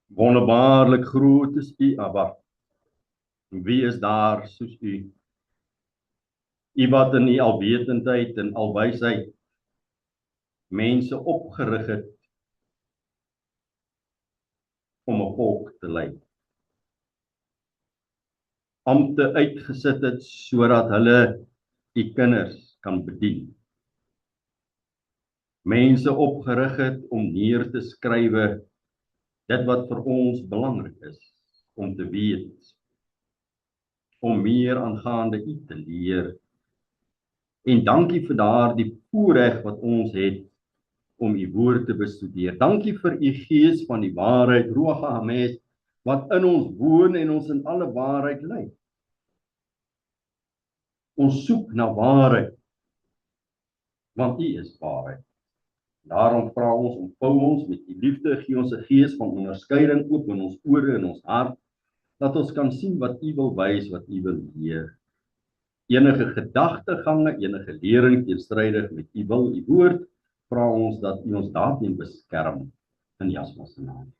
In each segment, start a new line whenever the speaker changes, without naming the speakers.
Wonderbaarlik groot is U, Abba. Wie is daar soos U? U wat in U alwetendheid en alwysheid mense opgerig het om 'n volk te lei. Ampte uitgesit het sodat hulle U kinders kan bedien. Mense opgerig het om neer te skrywe dit wat vir ons belangrik is om te weet, om meer aangaande U te leer. En dankie vir daardie voorreg wat ons het om U woord te bestudeer. Dankie vir U Gees van die waarheid, Ruach HaKodes, wat in ons woon en ons in alle waarheid lei. Ons soek na waarheid, want U is waarheid. Daarom vra ons, omvou ons met U liefde, gee ons 'n gees van onderskeiding, open ons ore en ons hart, dat ons kan sien wat U wil wys, wat U wil leer. Enige gedagtegange, enige lering teenstrydig met U wil, U woord, vra ons dat U ons daarteen beskerm in Yeshua se naam.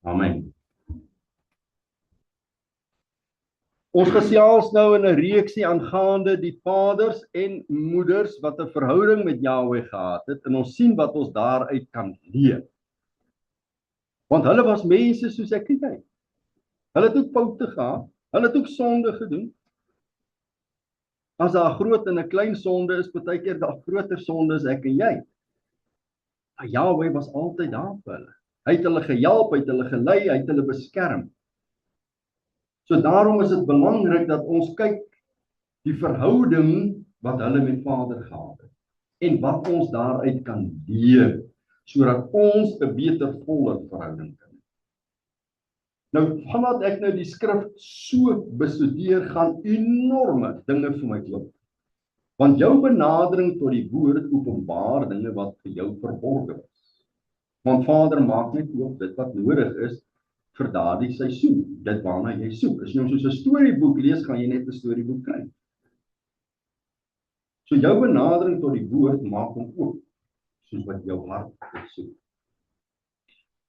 Amen. Ons gesels nou in 'n reeksie aangaande die vaders en moeders wat 'n verhouding met Jahweh gehad het, en ons sien wat ons daaruit kan leer. Want hulle was mense soos ek en jy. Hulle het ook foute gehad, hulle het ook sonde gedoen. As daar 'n groot en 'n klein sonde is, baie keer daar groter sonde as ek en jy. Maar Jahweh was altyd daar vir hulle. Hy het hulle gehelp, hy het hulle gelei, hy het hulle beskerm. So daarom is dit belangrik dat ons kyk die verhouding wat hulle met Vader gehad het en wat ons daaruit kan leer, sodat ons 'n beter, voller verhouding kan hê. Nou, vandat ek nou die skrif so bestudeer, gaan enorme dinge vir my klop. Want jou benadering tot die woord openbaar dinge wat vir jou verborge is. Want Vader maak net oop dit wat nodig is vir daardie seisoen, dit waarna jy soek. As jy hom soos 'n storieboek lees, gaan jy net 'n storieboek kry. So jou benadering tot die woord maak hom oop, soos wat jou hart soek.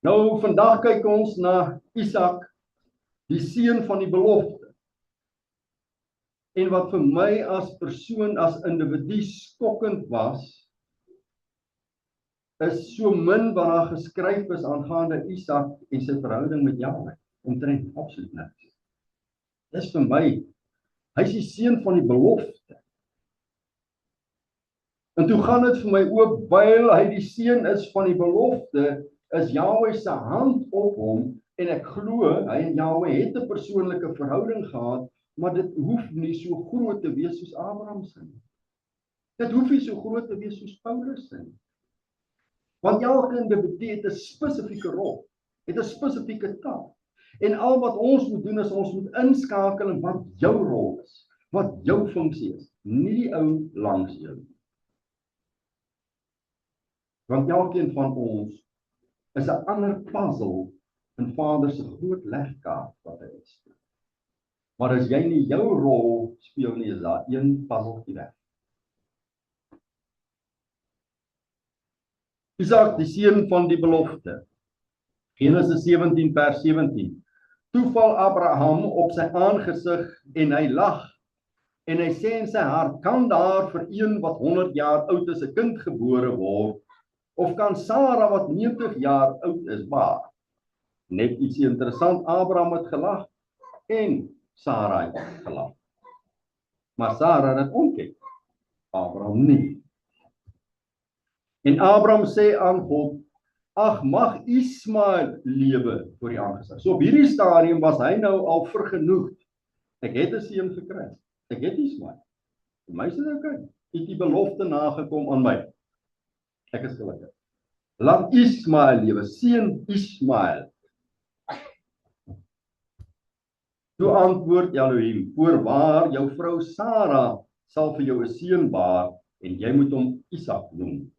Nou, vandag kyk ons na Isak, die seun van die belofte. En wat vir my as persoon, as individu skokkend was, is so min wat daar geskryf is aangaande Isak en sy verhouding met Jahweh. Omtrent absoluut niks. Dis vir my, hy's die seun van die belofte. En toe gaan dit vir my oop, wyl hy die seun is van die belofte, is Jahweh se hand op hom, en ek glo, hy en Jahweh het 'n persoonlike verhouding gehad, maar dit hoef nie so groot te wees soos Abraham se nie. Dit hoef nie so groot te wees soos Paulus se nie. Want elke individu het 'n spesifieke rol, het 'n spesifieke taak. En al wat ons moet doen is ons moet inskakel in wat jou rol is, wat jou funksie is, nie die ou langs jou nie. Want elkeen van ons is 'n ander puzzle in Vader se groot legkaart wat hy uitspeel. Maar as jy nie jou rol speel nie, is daar een puzzeltjie weg. Isak, die seun van die belofte. Genesis 17 vers 17. Toe val Abraham op sy aangesig en hy lag. En hy sê in sy hart, kan daar vir een wat 100 jaar oud is 'n kind gebore word? Of kan Sara wat 90 jaar oud is baar? Net iets interessant, Abraham het gelag en Sara het gelag. Maar Sara het ontken, Abraham nie. En Abraham sê aan God, ag mag Ismael lewe voor die aangesig. So op hierdie stadium was hy nou al vergenoegd. Ek het 'n seun gekry. Ek het Ismael. Vir my is dit okay. Ek het die belofte nagekom aan my. Ek is gelukkig. Laat Ismael lewe, seun Ismael. Toe antwoord Elohim, voorwaar jou vrou Sara sal vir jou 'n seun baar en jy moet hom Isak noem.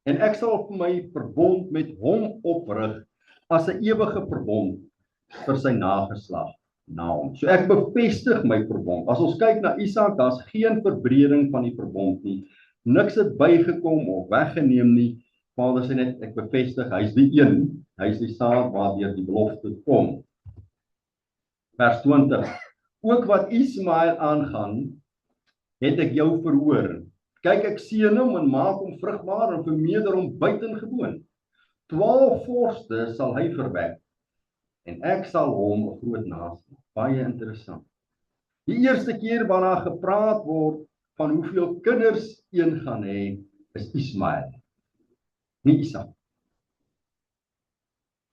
En ek sal vir my verbond met hom oprig as 'n ewige verbond vir sy nageslag na hom. So ek bevestig my verbond. As ons kyk na Isak, daar's geen verbreding van die verbond nie. Niks het bygekom of weggeneem nie. Vader sê net, ek bevestig, hy is die een, hy is die saad waardeur die belofte kom. Vers 20. Ook wat Ismael aangaan, het ek jou verhoor. Kyk, ek seën hom en maak hom vrugbaar en vermeerder hom buitengewoon. 12 vorste sal hy verwek en ek sal hom 'n groot nasie. Baie interessant. Die eerste keer waarna gepraat word van hoeveel kinders een gaan hê, is Ismael, nie Isak.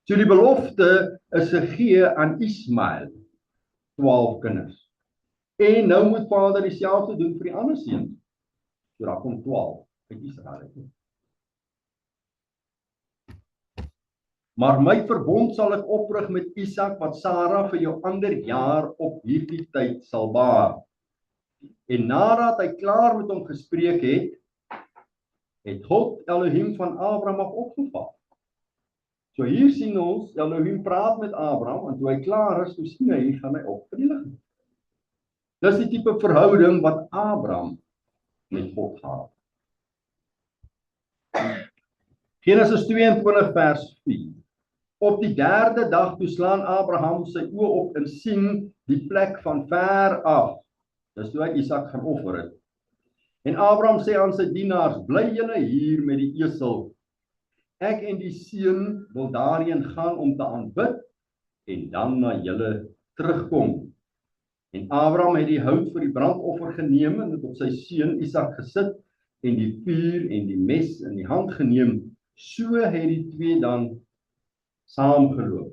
So die belofte is gegee aan Ismael, 12 kinders. En nou moet Vader dieselfde doen vir die ander seuns. So daar kom 12 uit Israel. Maar my verbond sal ek oprig met Isak wat Sara vir jou ander jaar op hierdie tyd sal baar. En nadat hy klaar met hom gespreek het God Elohim van Abraham af opgevaar. So hier sien ons, Elohim praat met Abraham, en toe hy klaar is, toe sien hy, gaan hy op vir die ligging. Dis die tipe verhouding wat Abraham met God gehad. Genesis 22 vers 4. Op die 3de dag toe slaan Abraham sy oë op en sien die plek van ver af. Dis toe hy Isak gaan offer het. En Abraham sê aan sy dienaars, bly julle hier met die esel. Ek en die seun wil daarheen gaan om te aanbid en dan na julle terugkom. En Abraham het die hout vir die brandoffer geneem en het op sy seun Isak gesit en die vuur en die mes in die hand geneem. So het die twee dan saamgeloop.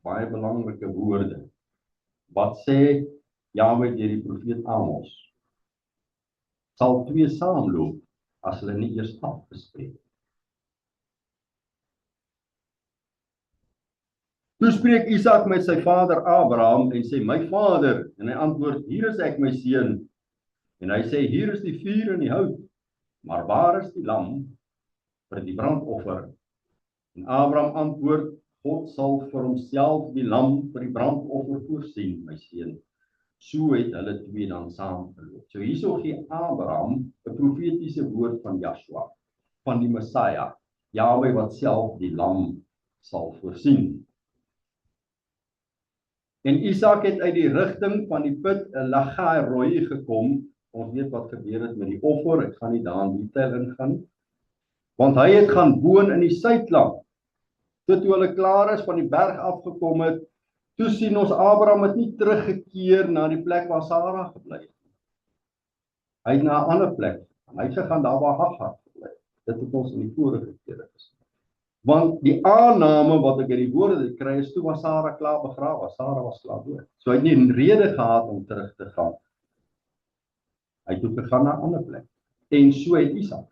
Baie belangrike woorde. Wat sê Jahwe deur die profeet Amos? Sal twee saamloop as hulle nie eers afgespreek het. Toe spreek Isak met sy vader Abraham en sê, my vader, en hy antwoord, hier is ek my seun. En hy sê, hier is die vuur en die hout, maar waar is die lam vir die brandoffer? En Abraham antwoord, God sal vir homself die lam vir die brandoffer voorsien, my seun. So het hulle twee dan saamgeloop. So hierso gee Abraham 'n profetiese woord van Joshua, van die Messia, Jahwe wat self die lam sal voorsien. En Isak het uit die rigting van die put Lagai-Roi gekom. Ons weet wat gebeur het met die offer, ek gaan nie daar in detail ingaan. Want hy het gaan woon in die suidland. Toe hulle klaar is van die berg afgekom het, toe sien ons Abraham het nie teruggekeer na die plek waar Sara gebly het. Hy het na 'n ander plek, hy het gegaan daar waar Hagar gebly het. Dit het ons in die vorige kere gesien. Want die aanname wat ek uit die woorde kry is toe was Sara klaar begrawe, Sara was klaar dood. So hy het nie 'n rede gehad om terug te gaan. Hy het toe gegaan na 'n ander plek. En so het Isak.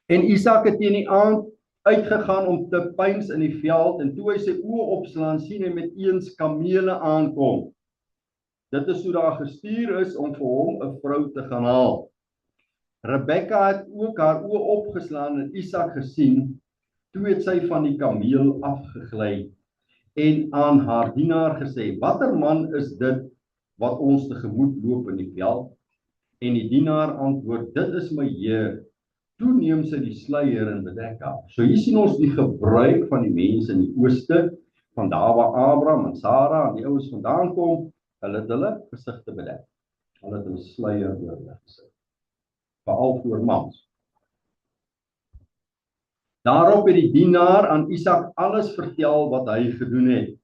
En Isak het teen die aand uitgegaan om te pyns in die veld, en toe hy sy oë opslaan, sien hy met eens kamele aankom. Dit is hoe daar gestuur is om vir hom 'n vrou te gaan haal. Rebekka het ook haar oë opgeslaan en Isak gesien, toe het sy van die kameel afgegly en aan haar dienaar gesê, watter man is dit wat ons tegemoet loop in die veld? En die dienaar antwoord, dit is my Heer. Toe neem sy die sluier en bedek haar. So hier sien ons die gebruik van die mense in die ooste, van daar waar Abraham en Sara en die ouens vandaan kom, hulle het hulle gesigte bedek. Hulle het hulle sluier oor hulle gesit. Veral voor mans. Daarop het die dienaar aan Isak alles vertel wat hy gedoen het.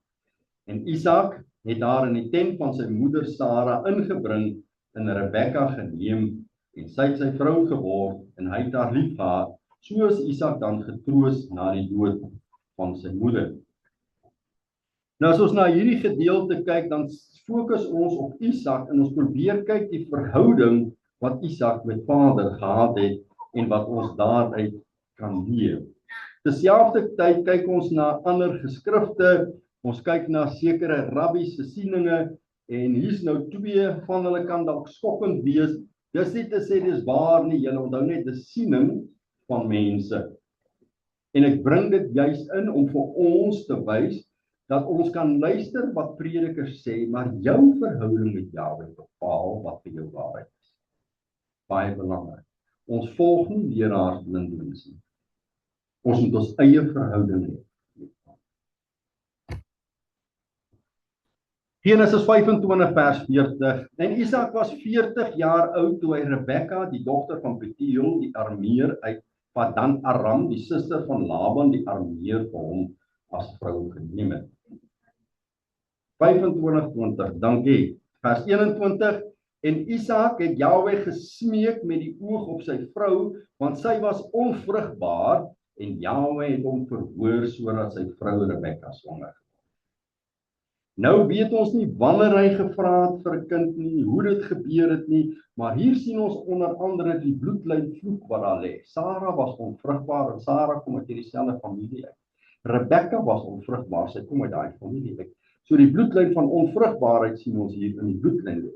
En Isak het haar in die tent van sy moeder Sara ingebring en Rebekka geneem en sy het sy vrou geword en hy het haar lief gehad. So is Isak dan getroos na die dood van sy moeder. Nou as ons na hierdie gedeelte kyk, dan fokus ons op Isak en ons probeer kyk die verhouding wat Isak met vader gehad het en wat ons daaruit kan leer. Terselfdertyd kyk ons na ander geskrifte, ons kyk na sekere rabbies se sieninge en hier's nou twee van hulle kan dalk skokkend wees. Dis nie te sê dis waar nie, julle onthou net dis siening van mense. En ek bring dit juis in om vir ons te wys dat ons kan luister wat predikers sê, maar jou verhouding met Jahwe bepaal wat vir jou waarheid is. Baie belangrik. Ons volg nie leraars blindelings nie. Ons moet ons eie verhouding hê. Genesis 25 vers 40. En Isak was 40 jaar oud toe hy Rebekka, die dogter van Betuel, die Arameer uit Padan Aram, die suster van Laban, die Arameer, vir hom as vrou geneem het. 25:20, dankie. Vers 21. En Isak het Jahwe gesmeek met die oog op sy vrou, want sy was onvrugbaar, en Jahwe het hom verhoor sodat sy vrou Rebekka swanger. Nou weet ons nie wanneer hy gevra het vir 'n kind nie, hoe dit gebeur het nie, maar hier sien ons onder andere die bloedlyn vloek wat daar lê. Sara was onvrugbaar en Sara kom uit dieselfde familie uit. Rebekka was onvrugbaar, sy kom uit daai familie uit. So die bloedlyn van onvrugbaarheid sien ons hier in die bloedlyn.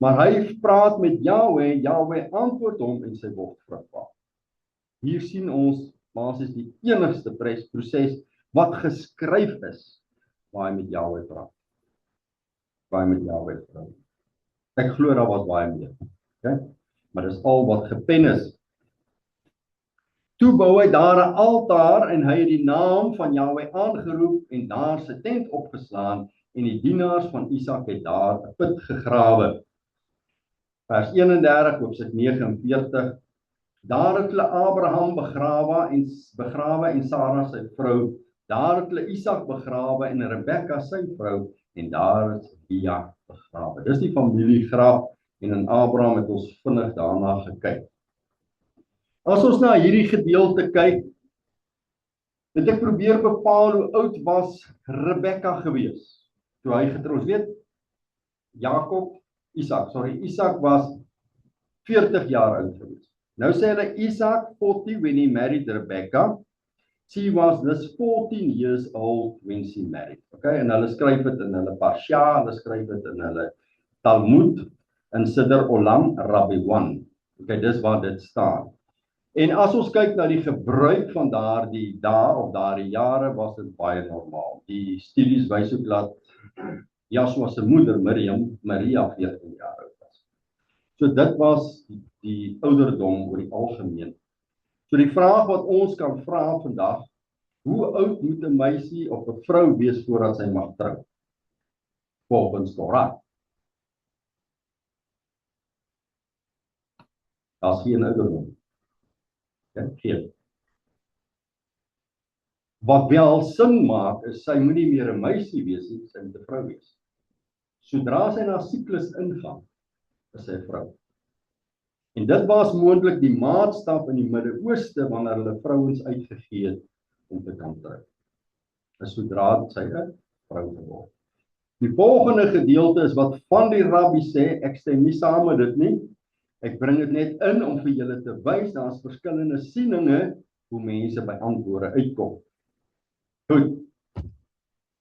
Maar hy praat met Jahwe, Jahwe antwoord hom en sy word vrugbaar. Hier sien ons basies die enigste proses wat geskryf is waar hy met Jahwe praat. Waar hy met Jahwe praat. Ek glo daar was baie meer. Okay? Maar dis al wat gepen is. Toe bou hy daar 'n altaar en hy het die naam van Jahwe aangeroep en daar sy tent opgeslaan en die dienaars van Isak het daar 'n put gegrawe. Vers 31 Hoofstuk 49. Daar het hulle Abraham begrawe en Sara sy vrou. Daar het hulle Isak begrawe en Rebekka sy vrou en daar is Lea begrawe. Dis die familiegraf en in Abraham het ons vinnig daarna gekyk. As ons na hierdie gedeelte kyk, het ek probeer bepaal hoe oud was Rebekka gewees toe hy getrou is. Weet, Isak was 40 jaar oud gewees. Nou sê hulle Isak 40 when he married Rebekka. She was this 14 years old when she married. Okay, en hulle skryf dit in hulle Parsha, hulle skryf dit in hulle Talmud, in Siddur Olam, Rabbi 1. Okay, dis waar dit staan. En as ons kyk na die gebruik van daardie dae of daardie jare, was dit baie normaal. Die studies wys ook dat Joshua se moeder Maria 14 jaar oud was. So dit was die ouderdom oor die algemeen. So die vraag wat ons kan vra vandag, hoe oud moet 'n meisie of 'n vrou wees voordat sy mag trou? Volgens Torah. Daar's geen ouderdom. Geen. Wat wel sin maak, is sy moet nie meer 'n meisie wees nie, sy moet 'n vrou wees. Sodra sy na siklus ingaan, is sy 'n vrou. En dit was moontlik die maatstaf in die Midde-Ooste wanneer hulle vrouens uitgegee het om te kan trou. En sodra sy 'n vrou geword. Die volgende gedeelte is wat van die rabbi sê, ek stem nie saam met dit nie. Ek bring dit net in om vir julle te wys, daar's verskillende sieninge hoe mense by antwoorde uitkom. Goed.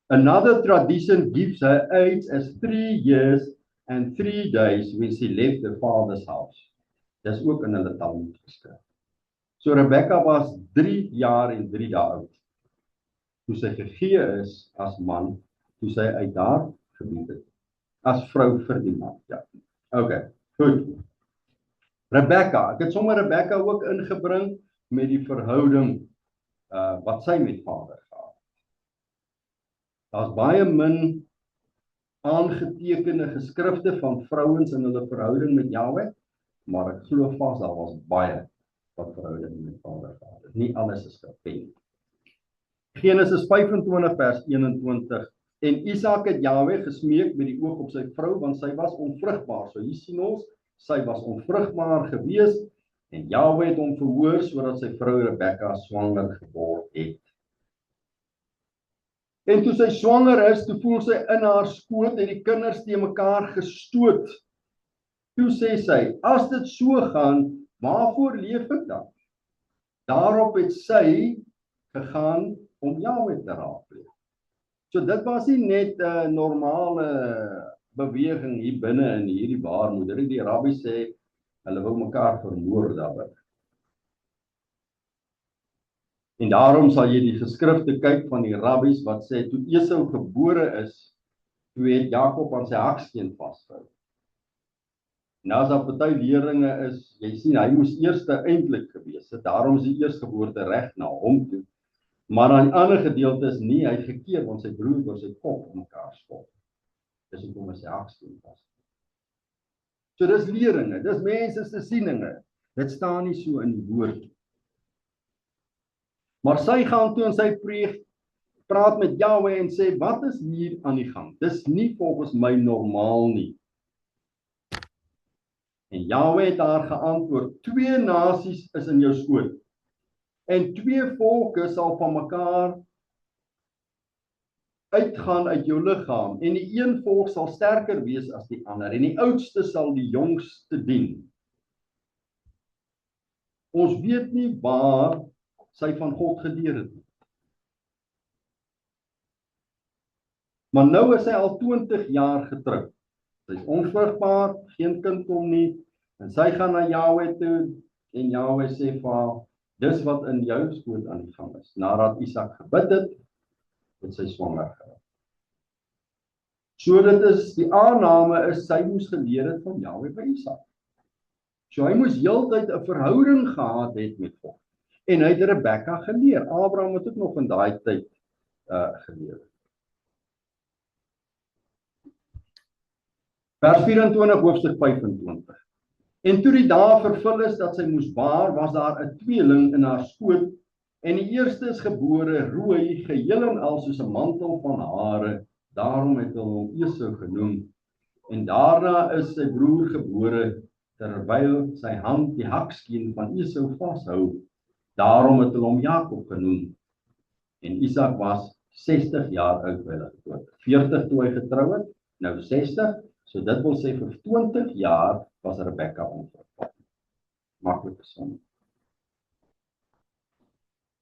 Another tradition gives her age as 3 years and 3 days when she left her father's house. Dis ook in hulle Talmud geskryf. So Rebekka was 3 jaar en 3 dae oud. Toe sy gegee is as man, toe sy uit daar gebied het. As vrou vir die man, ja. Okay, goed. Rebekka, ek het sommer Rebekka ook ingebring met die verhouding wat sy met vader gehad. Daar's baie min aangetekende geskrifte van vrouens in hulle verhouding met Jahwe, maar ek glo vas daar was baie wat verhouding met vader gehad het. Nie alles is gepen. Genesis 25 vers 21. En Isak het Jahwe gesmeek met die oog op sy vrou, want sy was onvrugbaar. So hier sien ons, sy was onvrugbaar gewees, en Jahwe het hom verhoor, sodat sy vrou Rebekka swanger geword het. En toe sy swanger is, toe voel sy in haar skoot en die kinders teen mekaar gestoot. Toe sê sy, as dit so gaan, waarvoor leef ek dan? Daarop het sy gegaan om Jahwe te raadpleeg. So dit was nie net 'n normale beweging hier binne in hierdie baarmoeder. Die rabbi sê, hulle wou mekaar vermoor daarbey. En daarom sal jy die geskrifte kyk van die rabbies wat sê, toe Esau gebore is, toe het Jakob aan sy haksteen vasgehou. Nou as daar party leerlinge is, jy sien, hy moes eerste eintlik gewees het, daarom is die eerstgeboorte reg na hom toe. Maar aan die ander gedeelte is nie, hy het gekeer, want sy broer oor sy kop op mekaar skop. Dis hoekom hy sy hakskoen was. So dis leringe, dis mense se sieninge. Dit staan nie so in die woord. Maar sy gaan toe in sy preek, praat met Jahwe en sê, wat is hier aan die gang? Dis nie volgens my normaal nie. En Jahwe het haar geantwoord, 2 nasies is in jou skoot. En 2 volke sal van mekaar uitgaan uit jou liggaam. En die een volk sal sterker wees as die ander. En die oudste sal die jongste dien. Ons weet nie waar sy van God geleer het nie. Maar nou is sy al 20 jaar getroud. Sy is onvrugbaar, geen kind kom nie. En sy gaan na Jahwe toe. En Jahwe sê vir haar, dis wat in jou skoot aan die gang is. Nadat Isak gebid het sy swanger geraak. So dit is, die aanname is, sy moes geleer het van Jahwe by Isak. So hy moes heeltyd 'n verhouding gehad het met God. En hy het Rebekka geleer. Abraham het ook nog in daai tyd geleer. Vers 24, hoofstuk 25. En toe die dae vervul is dat sy moes baar, was daar 'n tweeling in haar skoot, en die eerste is gebore rooi, geheel en al soos 'n mantel van hare, daarom het hulle hom Esau genoem. En daarna is sy broer gebore, terwyl sy hand die hakskeen van Esau vashou, daarom het hulle hom Jakob genoem. En Isak was 60 jaar oud by hulle dood. 40 toe hy getrou het, nou 60, so dit wil sê vir 20 jaar was Rebekka onvrugbaar. Maklike som.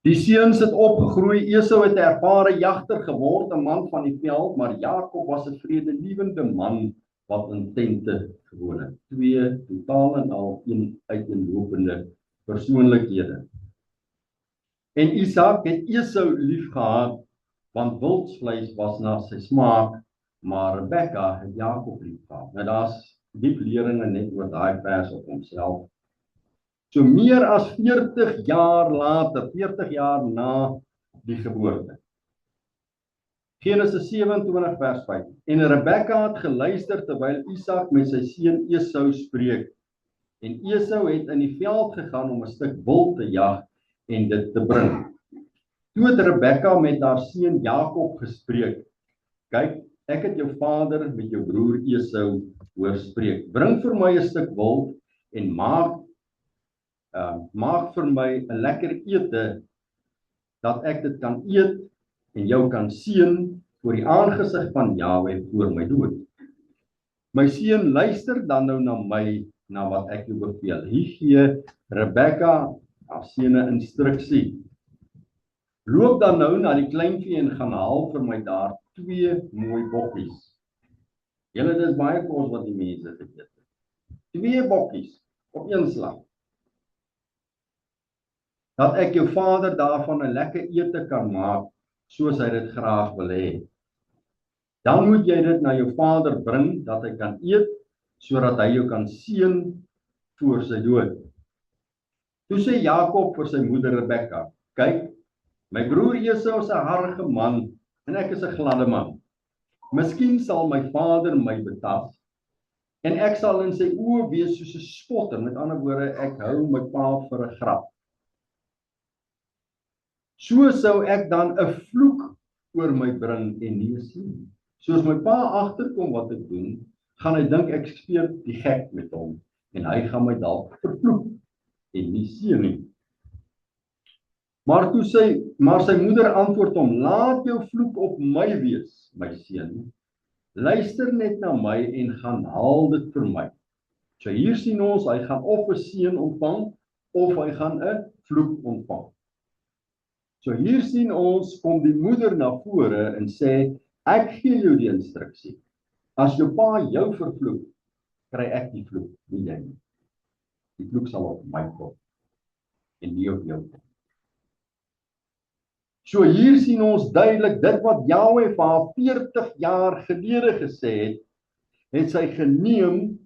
Die seuns het opgegroei, Esau het 'n ervare jagter geword, 'n man van die veld, maar Jakob was 'n vredelievende man wat in tente gewoon het. 2 totaal en al uiteenlopende persoonlikhede. En Isak het Esau lief gehad, want wildsvleis was na sy smaak, maar Rebekka het Jakob lief gehad. Nou daar's diep leringe net oor daai vers op homself. So meer as 40 jaar later, 40 jaar na die geboorte. Genesis 27 vers 5. En Rebekka het geluister terwyl Isak met sy seun Esau spreek. En Esau het in die veld gegaan om 'n stuk wild te jag en dit te bring. Toe het Rebekka met haar seun Jakob gespreek. Kyk, ek het jou vader met jou broer Esau hoor spreek. Bring vir my 'n stuk wild en maak vir my 'n lekker ete, dat ek dit kan eet en jou kan seën voor die aangesig van Jahwe voor my dood. My seun, luister dan nou na my, na wat ek jou beveel. Hier gee Rebekka haar seun 'n instruksie. Loop dan nou na die kleinvee en gaan haal vir my daar 2 mooi bokkies. Julle, dis baie kos wat die mense geëet het. 2 bokkies op een slag. Dat ek jou vader daarvan 'n lekker ete kan maak, soos hy dit graag wil hê. Dan moet jy dit na jou vader bring, dat hy kan eet, sodat hy jou kan seën voor sy dood. Toe sê Jakob vir sy moeder Rebekka, kyk, my broer Esau is 'n harige man, en ek is 'n gladde man. Miskien sal my vader my betas, en ek sal in sy oë wees soos 'n spotter, met ander woorde, ek hou my pa vir 'n grap. So sou ek dan 'n vloek oor my bring en nie sien. Soos my pa agterkom wat ek doen, gaan hy dink ek speel die gek met hom, en hy gaan my dalk vervloek en nie seën nie. Maar sy moeder antwoord hom, laat jou vloek op my wees, my seun. Luister net na my en gaan haal dit vir my. So hier sien ons, hy gaan of 'n seën ontvang, of hy gaan 'n vloek ontvang. So hier sien ons, kom die moeder na vore en sê, ek gee jou die instruksie. As jou pa jou vervloek, kry ek die vloek, nie jy nie. Die vloek sal op my kom, en nie op jou kom. So hier sien ons duidelik, dit wat Jahwe vir haar 40 jaar gelede gesê het, het sy geneem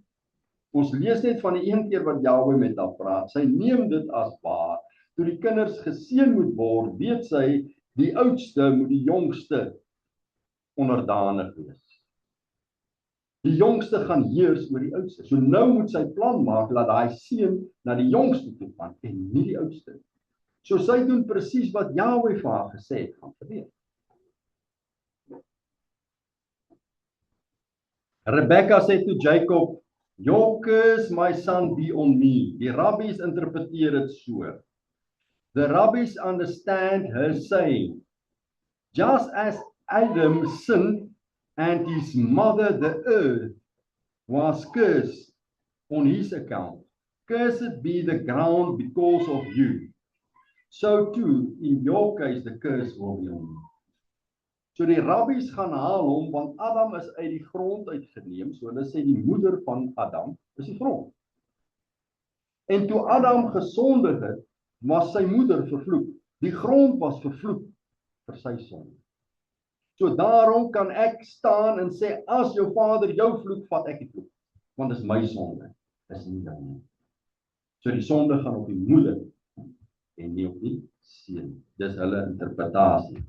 Ons lees net van die een keer wat Jahwe met haar praat. Sy neem dit as waar. Toe die kinders geseën moet word, weet sy, die oudste moet die jongste onderdanig wees. Die jongste gaan heers oor die oudste. So nou moet sy plan maak, laat daai seun na die jongste toe gaan, en nie die oudste. So sy doen presies wat Jahwe vir haar gesê het gaan gebeur. Rebecca sê toe Jacob, "Your curse, my son, be on me." Die rabbis interpreteer dit so. The rabbis understand her saying, just as Adam sinned and his mother, the earth, was cursed on his account. Cursed be the ground because of you. So too, in your case, the curse will be on you. So die rabbis gaan haal hom, want Adam is uit die grond uitgeneem, so hulle sê die moeder van Adam is die grond. En toe Adam gesondig het, was sy moeder vervloek. Die grond was vervloek vir sy sonde. So daarom kan ek staan en sê, as jou vader jou vloek, vat ek die vloek. Want dit is my sonde, is nie jou nie. So die sonde gaan op die moeder, en nie op die seun. Dis hulle interpretasie.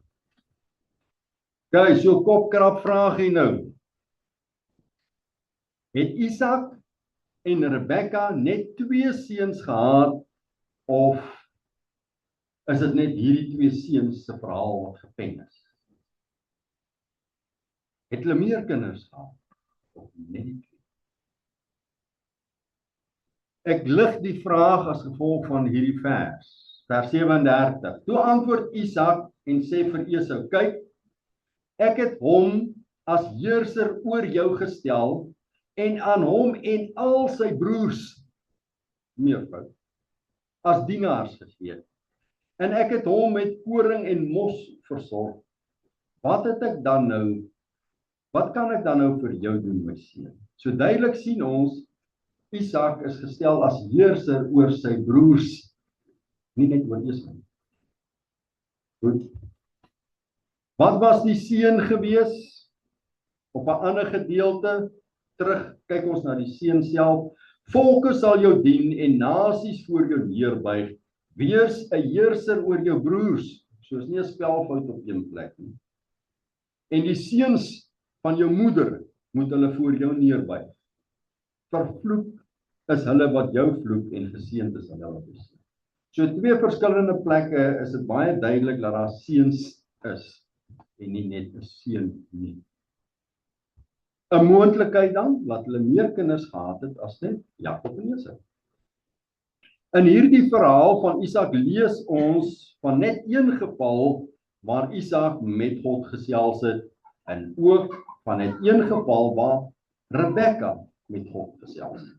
Okay, so kopkrap vraag hier nou. Het Isak en Rebecca net 2 seuns gehad, of is dit net hierdie 2 seuns se verhaal wat gepen is? Het hulle meer kinders gehad, of net die 2? Ek lig die vraag as gevolg van hierdie vers 37. Toe antwoord Isak en sê vir Esau, kyk, ek het hom as heerser oor jou gestel, en aan hom en al sy broers, meervoud, as dienaars gegee. En ek het hom met koring en mos versorg. Wat kan ek dan nou vir jou doen, my seun? So duidelik sien ons, Isak is gestel as heerser oor sy broers, nie net oor Esau. Goed. Wat was die seun gewees? Op 'n ander gedeelte, terug kyk ons na die seun self. Volke sal jou dien en nasies voor jou neerbuig. Wees 'n heerser oor jou broers. So is nie 'n spelfout op een plek nie. En die seuns van jou moeder moet hulle voor jou neerbuig. Vervloek is hulle wat jou vloek en geseënd is hulle wat jou seën. So 2 verskillende plekke is dit baie duidelik dat daar seuns is en nie net 'n seun nie. 'n Moontlikheid dan, dat hulle meer kinders gehad het as net Jakob en Esau. In hierdie verhaal van Isak lees ons van net een geval waar Isak met God gesels het, en ook van net een geval waar Rebecca met God gesels het.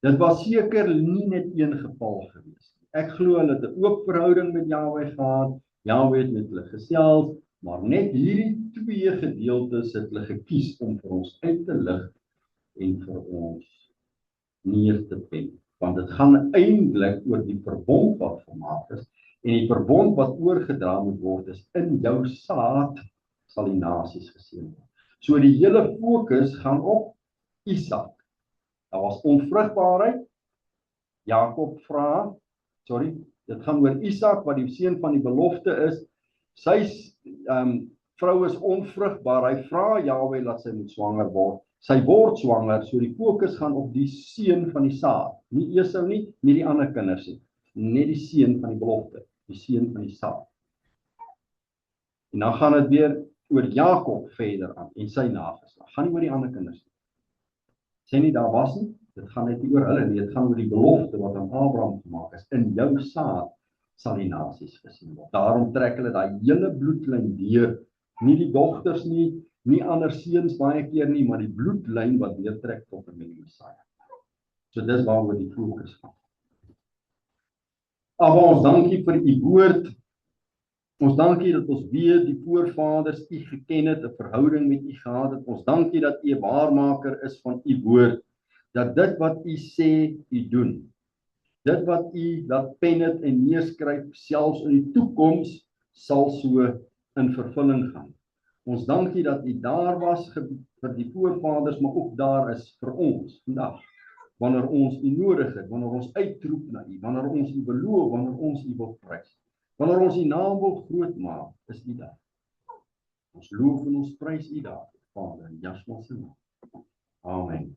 Dit was seker nie net een geval gewees. Ek glo hulle het 'n oop verhouding met Jahwe gehad, Jahwe het met hulle gesels, maar net hierdie 2 gedeeltes het hulle gekies om vir ons uit te lig en vir ons neer te pen. Want dit gaan eintlik oor die verbond wat gemaak is, en die verbond wat oorgedra moet word is, in jou saad sal die nasies geseën word. So die hele fokus gaan op Isak. Daar was onvrugbaarheid. Jakob vra, dit gaan oor Isak wat die seun van die belofte is. Sy vrou is onvrugbaar. Hy vra Jahwe dat sy moet swanger word. Sy word swanger, so die fokus gaan op die seun van die saad. Nie Esau nie, nie die ander kinders nie. Net die seun van die belofte, die seun van die saad. En dan gaan dit weer oor Jakob verder aan en sy nageslag. Gaan nie oor die ander kinders nie. Sê nie daar was nie, dit gaan net nie oor hulle nie, dit gaan oor die belofte wat aan Abraham gemaak is. In jou saad sal die nasies geseën word. Daarom trek hulle daai hele bloedlyn deur, nie die dogters nie, nie ander seuns baie keer nie, maar die bloedlyn wat deurtrek tot en met die Messiah. So dis waaroor die fokus gaan. Aba, ons dankie vir u woord. Ons dankie dat ons weet die voorvaders u geken het, 'n verhouding met u gehad het. Ons dankie dat u 'n waarmaker is van u woord, dat dit wat u sê, u doen. Dit wat u laat pen het en neerskryf, selfs in die toekoms sal so in vervulling gaan. Ons dank U dat U daar was vir die voorvaders, maar ook daar is vir ons vandag. Wanneer ons U nodig het, wanneer ons uitroep na U, wanneer ons U beloof, wanneer ons U wil prys. Wanneer ons U naam wil groot maak, is U daar. Ons loof en ons prys U daar, Vader, in Yeshua se naam. Amen.